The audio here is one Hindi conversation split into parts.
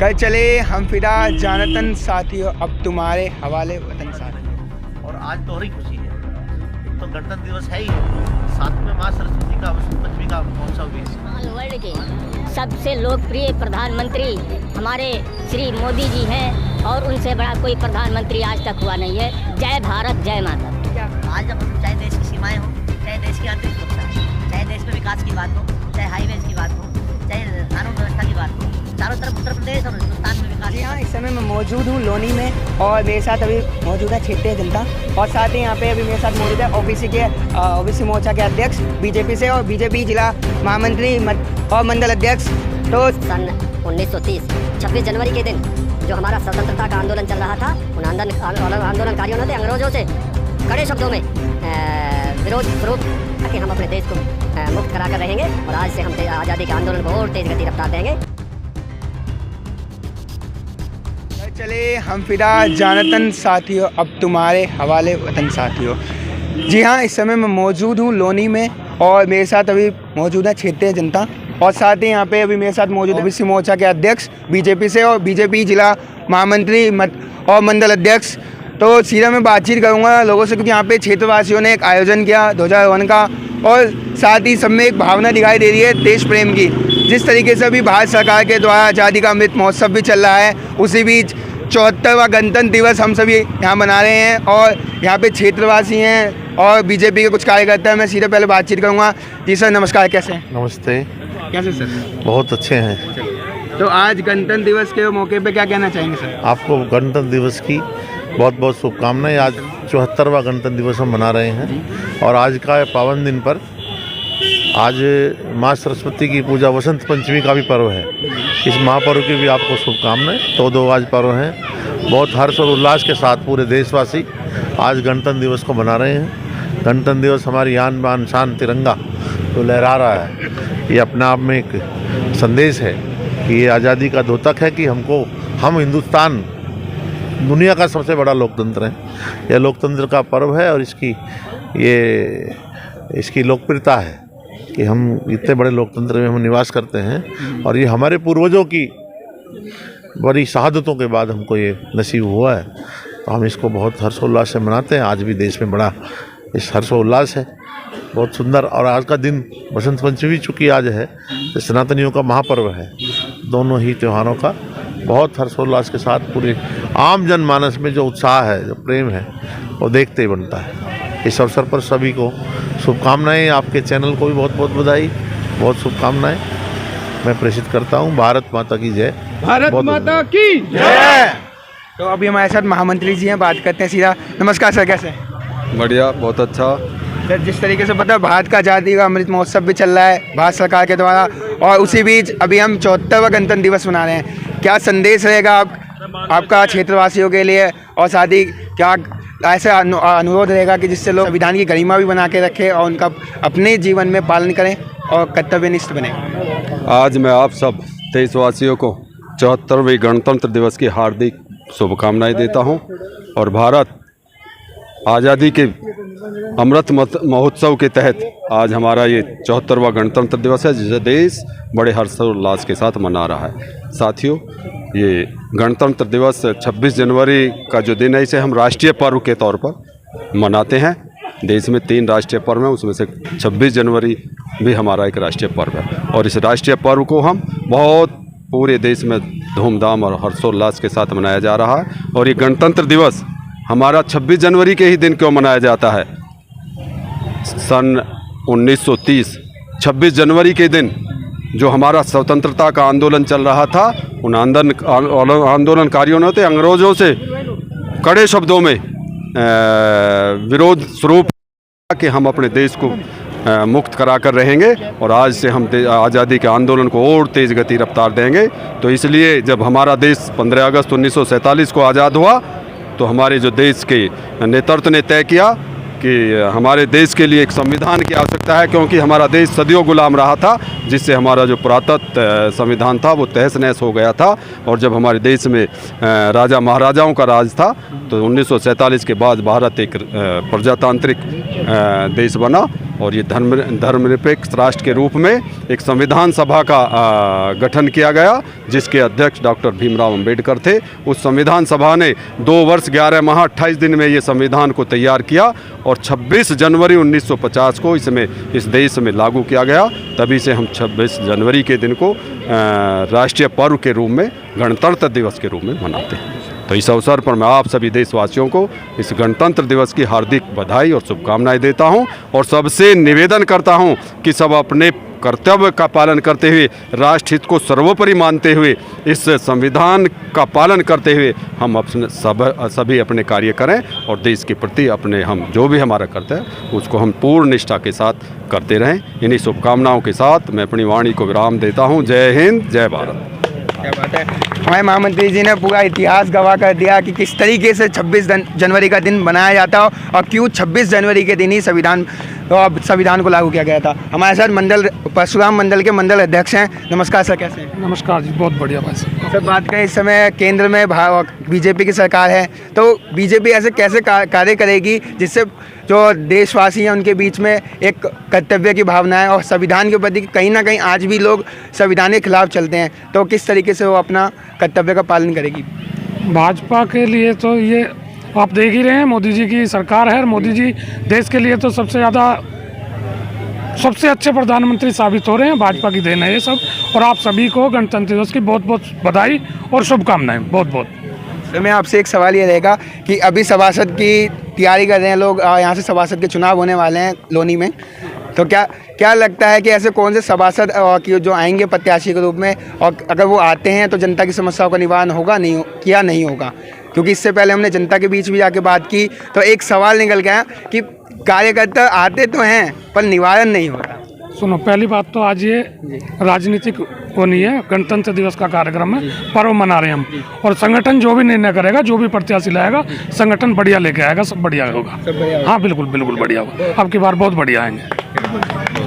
कल चले हम फिदा जानतन साथियों, अब तुम्हारे हवाले वतन साथियों। और आज दोहरी खुशी है, एक तो गणतंत्र दिवस है ही, साथ में माँ सरस्वती का वसंत पंचमी का महोत्सव भी है। वर्ल्ड के सबसे लोकप्रिय प्रधानमंत्री हमारे श्री मोदी जी हैं और उनसे बड़ा कोई प्रधानमंत्री आज तक हुआ नहीं है। जय भारत, जय माता। आज जब चाहे देश की सीमाएं हो, चाहे देश की आंतरिक सुरक्षा है, चाहे देश में विकास की बात हो, चाहे हाईवेज की बात हो, चाहे कानून व्यवस्था की बात हो, चारों तरफ उत्तर प्रदेश और हिंदुस्तान में विकास। जी हाँ, इस समय मैं मौजूद हूँ लोनी में और मेरे साथ अभी मौजूद है क्षेत्रीय जनता और साथ ही यहाँ पे अभी मेरे साथ मौजूद है ओबीसी मोर्चा के अध्यक्ष बीजेपी से और बीजेपी जिला महामंत्री और मंडल अध्यक्ष। तो सन 1930 26 जनवरी के दिन जो हमारा स्वतंत्रता का आंदोलन चल रहा था, उन आंदोलनकारियों ने अंग्रेजों से कड़े शब्दों में विरोध स्वरूप कि हम अपने देश को मुक्त कराकर रहेंगे और आज से हम आज़ादी के आंदोलन को और तेज गति रफ्तार देंगे। चले हम फिदा जानतन साथियों, अब तुम्हारे हवाले वतन साथियों। जी हाँ, इस समय मैं मौजूद हूँ लोनी में और मेरे साथ अभी मौजूद है क्षेत्रीय जनता और साथ ही यहाँ पे अभी मेरे साथ मौजूद है ओबीसी मोर्चा के अध्यक्ष बीजेपी से और बीजेपी जिला महामंत्री और मंडल अध्यक्ष। तो सीधा मैं बातचीत करूँगा लोगों से, क्योंकि यहाँ पे क्षेत्रवासियों ने एक आयोजन किया 2001 का और साथ ही सब में एक भावना दिखाई दे रही है देश प्रेम की। जिस तरीके से अभी भारत सरकार के द्वारा आज़ादी का अमृत महोत्सव भी चल रहा है, उसी बीच 74वां गणतंत्र दिवस हम सभी यहाँ मना रहे हैं और यहाँ पे क्षेत्रवासी हैं और बीजेपी के कुछ कार्यकर्ता हैं। मैं सीधे पहले बातचीत करूँगा। जी सर नमस्कार, कैसे हैं? नमस्ते। कैसे सर? बहुत अच्छे हैं। तो आज गणतंत्र दिवस के मौके पे क्या कहना चाहेंगे सर? आपको गणतंत्र दिवस की बहुत बहुत शुभकामनाएं। आज 74वां गणतंत्र दिवस हम मना रहे हैं और आज का पावन दिन पर आज माँ सरस्वती की पूजा, वसंत पंचमी का भी पर्व है। इस महापर्व की भी आपको शुभकामनाएं। तो दो आज पर्व हैं। बहुत हर्ष और उल्लास के साथ पूरे देशवासी आज गणतंत्र दिवस को मना रहे हैं। गणतंत्र दिवस हमारी आन बान शान तिरंगा जो लहरा रहा है, ये अपने आप में एक संदेश है कि ये आज़ादी का द्योतक है कि हम हिंदुस्तान दुनिया का सबसे बड़ा लोकतंत्र है। यह लोकतंत्र का पर्व है और इसकी लोकप्रियता है कि हम इतने बड़े लोकतंत्र में हम निवास करते हैं और ये हमारे पूर्वजों की बड़ी शहादतों के बाद हमको ये नसीब हुआ है। तो हम इसको बहुत हर्षोल्लास से मनाते हैं। आज भी देश में बड़ा इस हर्षोल्लास है, बहुत सुंदर। और आज का दिन वसंत पंचमी चूँकि आज है, तो सनातनियों का महापर्व है। दोनों ही त्योहारों का बहुत हर्षोल्लास के साथ पूरे आम जनमानस में जो उत्साह है, जो प्रेम है, वो देखते ही बनता है। इस अवसर पर सभी को शुभकामनाएं। आपके चैनल को भी बहुत बहुत बधाई, बहुत शुभकामनाएं मैं प्रेषित करता हूं। भारत माता की जय। भारत माता की जय। तो अभी हमारे साथ महामंत्री जी हैं, बात करते हैं सीधा। नमस्कार सर, कैसे हैं? बढ़िया, बहुत अच्छा सर। जिस तरीके से पता है भारत का आज़ादी का अमृत महोत्सव भी चल रहा है भारत सरकार के द्वारा और उसी बीच अभी हम 74वां गणतंत्र दिवस मना रहे हैं, क्या संदेश रहेगा आपका क्षेत्रवासियों के लिए और साथ ही क्या ऐसा अनुरोध रहेगा कि जिससे लोग संविधान की गरिमा भी बना के रखें और उनका अपने जीवन में पालन करें और कर्तव्यनिष्ठ बने? आज मैं आप सब देशवासियों को 74वें गणतंत्र दिवस की हार्दिक शुभकामनाएं देता हूं और भारत आज़ादी के अमृत महोत्सव के तहत आज हमारा ये 74वां गणतंत्र दिवस है, जिसे देश बड़े हर्षोल्लास के साथ मना रहा है। साथियों, ये गणतंत्र दिवस 26 जनवरी का जो दिन है, इसे हम राष्ट्रीय पर्व के तौर पर मनाते हैं। देश में 3 राष्ट्रीय पर्व हैं, उसमें से 26 जनवरी भी हमारा एक राष्ट्रीय पर्व है और इस राष्ट्रीय पर्व को हम बहुत पूरे देश में धूमधाम और हर्षोल्लास के साथ मनाया जा रहा है। और ये गणतंत्र दिवस हमारा 26 जनवरी के ही दिन क्यों मनाया जाता है? सन 1930 26 जनवरी के दिन जो हमारा स्वतंत्रता का आंदोलन चल रहा था, उन आंदोलनकारियों ने अंग्रेजों से कड़े शब्दों में विरोध स्वरूप कि हम अपने देश को मुक्त कराकर रहेंगे और आज से हम आज़ादी के आंदोलन को और तेज़ गति रफ्तार देंगे। तो इसलिए जब हमारा देश 15 अगस्त 1947 को आज़ाद हुआ, तो हमारे जो देश के नेतृत्व ने तय किया कि हमारे देश के लिए एक संविधान की आवश्यकता है, क्योंकि हमारा देश सदियों गुलाम रहा था, जिससे हमारा जो पुरातत्व संविधान था वो तहस नहस हो गया था। और जब हमारे देश में राजा महाराजाओं का राज था, तो 1947 के बाद भारत एक प्रजातांत्रिक देश बना और ये धर्मनिरपेक्ष राष्ट्र के रूप में एक संविधान सभा का गठन किया गया, जिसके अध्यक्ष डॉक्टर भीमराव अंबेडकर थे। उस संविधान सभा ने 2 वर्ष 11 माह 28 दिन में ये संविधान को तैयार किया और 26 जनवरी 1950 को इसमें इस देश में लागू किया गया। तभी से हम 26 जनवरी के दिन को राष्ट्रीय पर्व के रूप में, गणतंत्र दिवस के रूप में मनाते हैं। तो इस अवसर पर मैं आप सभी देशवासियों को इस गणतंत्र दिवस की हार्दिक बधाई और शुभकामनाएं देता हूं और सबसे निवेदन करता हूं कि सब अपने कर्तव्य का पालन करते हुए, राष्ट्र हित को सर्वोपरि मानते हुए, इस संविधान का पालन करते हुए हम अपने सभी अपने कार्य करें और देश के प्रति अपने हम जो भी हमारा कर्तव्य है उसको हम पूर्ण निष्ठा के साथ करते रहें। इन्हीं शुभकामनाओं के साथ मैं अपनी वाणी को विराम देता हूँ। जय हिंद, जय भारत। क्या बात है। हमारे महामंत्री जी ने पूरा इतिहास गवाह कर दिया कि किस तरीके से 26 जनवरी का दिन बनाया जाता हो और क्यों 26 जनवरी के दिन ही संविधान को लागू किया गया था। हमारे साथ परशुराम मंडल के मंडल अध्यक्ष हैं। नमस्कार सर, कैसे हैं? नमस्कार जी, बहुत बढ़िया भाई साहब। सर, बात करें इस समय केंद्र में बीजेपी की सरकार है, तो बीजेपी ऐसे कैसे कार्य करेगी जिससे जो देशवासी हैं उनके बीच में एक कर्तव्य की भावना है और संविधान के प्रति कहीं ना कहीं आज भी लोग संविधान के खिलाफ चलते हैं, तो किस तरीके से वो अपना कर्तव्य का पालन करेगी? भाजपा के लिए तो ये आप देख ही रहे हैं, मोदी जी की सरकार है और मोदी जी देश के लिए तो सबसे अच्छे प्रधानमंत्री साबित हो रहे हैं। भाजपा की देन है ये सब। और आप सभी को गणतंत्र दिवस की बहुत बहुत बधाई और शुभकामनाएं, बहुत बहुत। तो मैं आपसे एक सवाल ये रहेगा कि अभी सभासद की तैयारी कर रहे हैं लोग, यहाँ से सभासद के चुनाव होने वाले हैं लोनी में, तो क्या लगता है कि ऐसे कौन से सभासद की जो आएंगे प्रत्याशी के रूप में, और अगर वो आते हैं तो जनता की समस्याओं का निवारण होगा नहीं होगा? क्योंकि इससे पहले हमने जनता के बीच भी जाके बात की तो एक सवाल निकल गया कि कार्यकर्ता आते तो हैं पर निवारण नहीं होता। सुनो, पहली बात तो आज ये राजनीतिक वो नहीं है, गणतंत्र दिवस का कार्यक्रम है, पर्व मना रहे हैं हम। और संगठन जो भी निर्णय करेगा, जो भी प्रत्याशी लाएगा, संगठन बढ़िया लेके आएगा, सब बढ़िया होगा। हाँ, बिल्कुल बिल्कुल बढ़िया होगा। अब की बार बहुत बढ़िया आएंगे।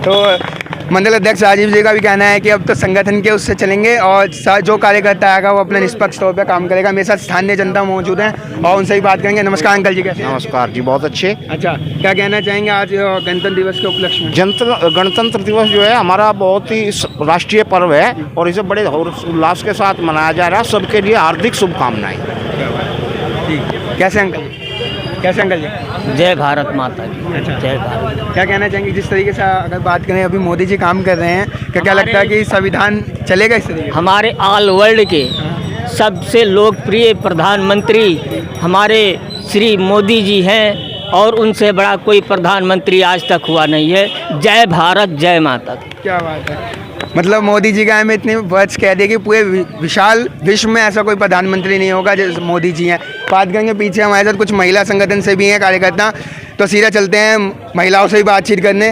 तो मंडल अध्यक्ष राजीव जी का भी कहना है कि अब तो संगठन के उससे चलेंगे और जो कार्यकर्ता आएगा वो अपने निष्पक्ष तौर पर काम करेगा। मेरे साथ स्थानीय जनता मौजूद है और उनसे ही बात करेंगे। नमस्कार अंकल जी, कैसे? नमस्कार जी, बहुत अच्छे। अच्छा, क्या कहना चाहेंगे आज गणतंत्र दिवस के उपलक्ष्य में? गणतंत्र दिवस जो है हमारा बहुत ही राष्ट्रीय पर्व है और इसे बड़े उल्लास के साथ मनाया जा रहा है। सबके लिए हार्दिक शुभकामनाएं। कैसे अंकल जी? जय भारत माता की। अच्छा, जय भारत। क्या कहना चाहेंगे जिस तरीके से अगर बात करें अभी मोदी जी काम कर रहे हैं, क्या लगता है कि संविधान चलेगा इस तरीके? हमारे ऑल वर्ल्ड के सबसे लोकप्रिय प्रधानमंत्री हमारे श्री मोदी जी हैं और उनसे बड़ा कोई प्रधानमंत्री आज तक हुआ नहीं है। जय भारत, जय माता की। क्या बात है। मतलब मोदी जी का हमें इतने वर्ड्स कह दिए कि पूरे विशाल विश्व में ऐसा कोई प्रधानमंत्री नहीं होगा जैसे मोदी जी हैं। बात करेंगे पीछे हमारे साथ कुछ महिला संगठन से भी हैं कार्यकर्ता, तो सीधा चलते हैं महिलाओं से भी बातचीत करने।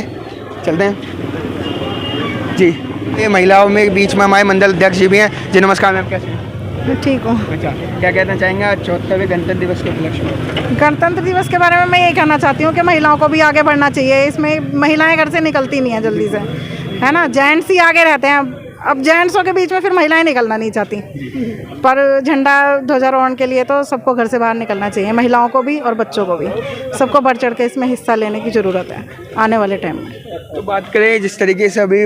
चलते हैं जी। ये महिलाओं में बीच में हमारे मंडल अध्यक्ष जी भी हैं। जी नमस्कार मैम, कैसे हैं? ठीक हूँ। अच्छा, क्या कहना चाहेंगे 74वें गणतंत्र दिवस के उपलक्ष्य में? गणतंत्र दिवस के बारे में मैं ये कहना चाहती हूँ कि महिलाओं को भी आगे बढ़ना चाहिए। इसमें महिलाएं घर से निकलती नहीं है जल्दी से, है ना। जेंट्स ही आगे रहते हैं। अब जेंट्सों के बीच में फिर महिलाएं निकलना नहीं चाहती, पर झंडा ध्वजारोहण के लिए तो सबको घर से बाहर निकलना चाहिए, महिलाओं को भी और बच्चों को भी। सबको बढ़ चढ़ के इसमें हिस्सा लेने की ज़रूरत है आने वाले टाइम में। तो बात करें जिस तरीके से अभी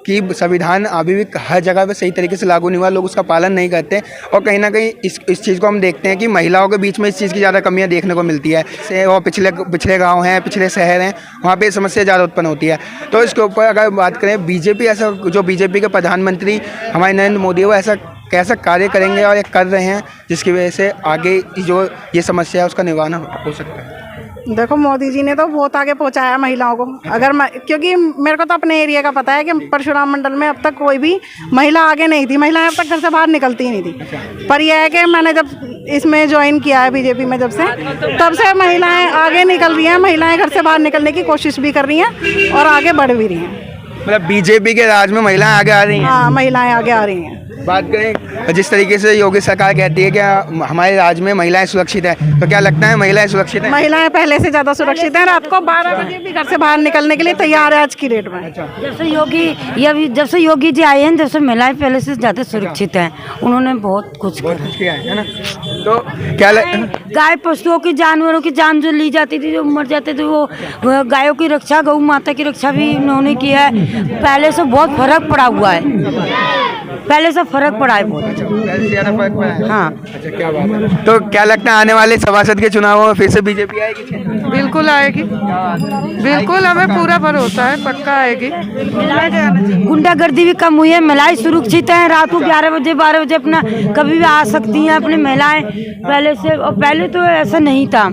कि संविधान अभी भी हर जगह पे सही तरीके से लागू नहीं हुआ, लोग उसका पालन नहीं करते और कहीं ना कहीं इस चीज़ को हम देखते हैं कि महिलाओं के बीच में इस चीज़ की ज़्यादा कमियां देखने को मिलती है। से और पिछले गांव हैं, पिछले शहर हैं, वहाँ पे समस्या ज़्यादा उत्पन्न होती है। तो इसके ऊपर अगर बात करें बीजेपी, ऐसा जो बीजेपी के प्रधानमंत्री हमारे नरेंद्र मोदी वो ऐसा कैसा कार्य करेंगे और ये कर रहे हैं जिसकी वजह से आगे जो ये समस्या है उसका निवारण हो सकता है? देखो, मोदी जी ने तो बहुत आगे पहुंचाया महिलाओं को। अगर क्योंकि मेरे को तो अपने एरिया का पता है कि परशुराम मंडल में अब तक कोई भी महिला आगे नहीं थी। महिलाएं अब तक घर से बाहर निकलती ही नहीं थी। पर यह है कि मैंने जब इसमें ज्वाइन किया है बीजेपी में, जब से तब से महिलाएं आगे निकल रही हैं। महिलाएं घर से बाहर निकलने की कोशिश भी कर रही हैं और आगे बढ़ भी रही हैं। मतलब बीजेपी के राज में महिलाएं आगे आ रही हैं? हाँ, महिलाएं आगे आ रही हैं। बात करें जिस तरीके से योगी सरकार कहती है कि हमारे राज्य में महिलाएं सुरक्षित है, तो क्या लगता है महिलाएं सुरक्षित हैं? महिलाएं पहले से ज़्यादा सुरक्षित हैं। रात को 12 बजे भी घर से बाहर निकलने के लिए तैयार है आज की डेट में। जब से योगी जी आए हैं, जब से महिलाएं पहले से ज़्यादा सुरक्षित हैं। उन्होंने बहुत कुछ किया है ना। तो क्या गाय पशुओं की, जानवरों की जान जो ली जाती थी, जो मर जाते थे, वो गायों की रक्षा, गौ माता की रक्षा भी उन्होंने की है। पहले से बहुत फर्क पड़ा हुआ है, पहले से फर्क पड़ा है बहुत। पहले से ज़्यादा फर्क पड़ा है। हाँ। अच्छा, क्या बात है। तो क्या लगता है आने वाले सभासद के चुनावों में फिर से बीजेपी आएगी? बिल्कुल आएगी, बिल्कुल हमें पूरा भरोसा है, पक्का आएगी। गुंडागर्दी भी कम हुई है, महिलाएं सुरक्षित हैं। रात को 11 बजे 12 बजे अपना कभी भी आ सकती हैं अपनी महिलाएं पहले से। और पहले तो ऐसा नहीं था,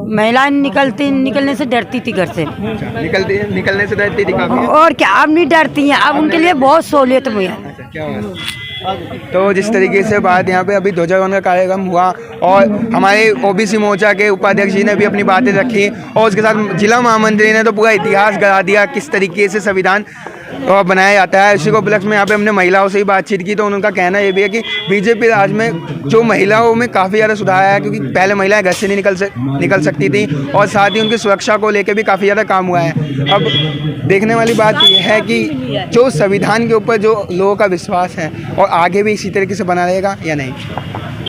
महिलाएं निकलने से डरती थी घर से। निकलने से डरती थी काफी। और क्या, अब नहीं डरती हैं, अब उनके लिए बहुत सहूलियत हुई है। क्या बात। तो जिस तरीके से बात यहाँ पे अभी ध्वजारोहण का कार्यक्रम हुआ और हमारे ओबीसी मोर्चा के उपाध्यक्ष जी ने भी अपनी बातें रखी और उसके साथ जिला महामंत्री ने तो पूरा इतिहास गढ़ा दिया किस तरीके से संविधान बनाया जाता है। इसी को उपलक्ष्य में यहाँ पे हमने महिलाओं से ही बातचीत की तो उनका कहना ये भी है कि बीजेपी राज में जो महिलाओं में काफ़ी ज़्यादा सुधार आया है, क्योंकि पहले महिलाएं घर से नहीं निकल सकती थी और साथ ही उनकी सुरक्षा को लेकर भी काफ़ी ज़्यादा काम हुआ है। अब देखने वाली बात यह है कि जो संविधान के ऊपर जो लोगों का विश्वास है और आगे भी इसी तरीके से बना रहेगा या नहीं।